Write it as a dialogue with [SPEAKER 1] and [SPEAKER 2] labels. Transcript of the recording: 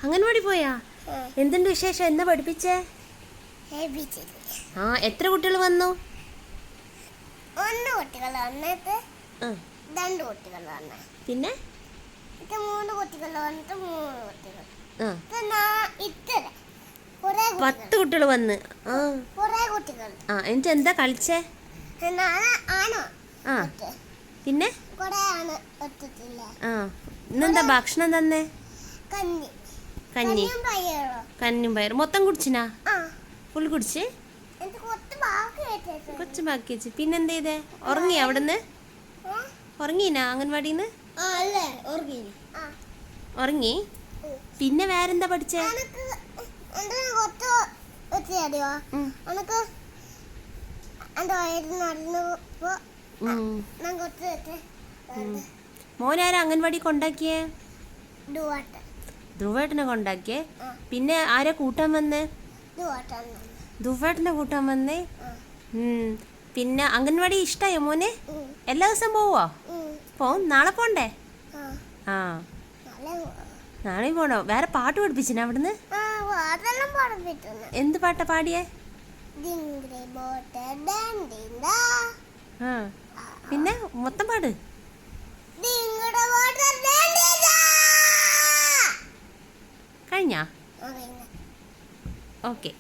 [SPEAKER 1] അംഗൻവാടി പോയാ? എന്തുണ്ട് വിശേഷം? എന്നാ പഠിപ്പിച്ചേ? ആ, എത്ര കുട്ടികൾ വന്നു? പിന്നെ 10 കുട്ടികൾ വന്ന്. ആ, എന്നിട്ട് എന്താ കളിച്ചേ? ആ, പിന്നെ ആ, ഇന്നെന്താ ഭക്ഷണം തന്നേ? കഞ്ഞി കഞ്ഞും പയറും. മൊത്തം കുടിച്ചിനാ? ഫുൾ കുടിച്ച്? കൊച്ചു ബാക്കി വെച്ച്. പിന്നെന്ത് ചെയ്തേ? ഉറങ്ങി അവിടുന്ന്? ഉറങ്ങീനാ അംഗൻവാടിന്ന്? ഉറങ്ങി. പിന്നെ വേറെന്താ പഠിച്ചേ? മോനാരാ അംഗൻവാടി കൊണ്ടാക്കിയേ? ധ്രുവേട്ടനെ കൊണ്ടാക്കിയേ. പിന്നെ ആരാ കൂട്ടാൻ വന്നേ? ധ്രുവേട്ടനെ കൂട്ടാൻ വന്നേ. പിന്നെ അംഗൻവാടി ഇഷ്ടായോ മോനെ? എല്ലാ ദിവസം പോവോ? പോവും. നാളെ പോണ്ടേ? ആ, നാളെ പോണോ? വേറെ പാട്ട് പഠിപ്പിച്ചിനാ അവിടുന്ന്? എന്ത് പാട്ടാ പാടിയേ? ആ, പിന്നെ മൊത്തം പാട്. കഴിഞ്ഞാ? ഓക്കെ.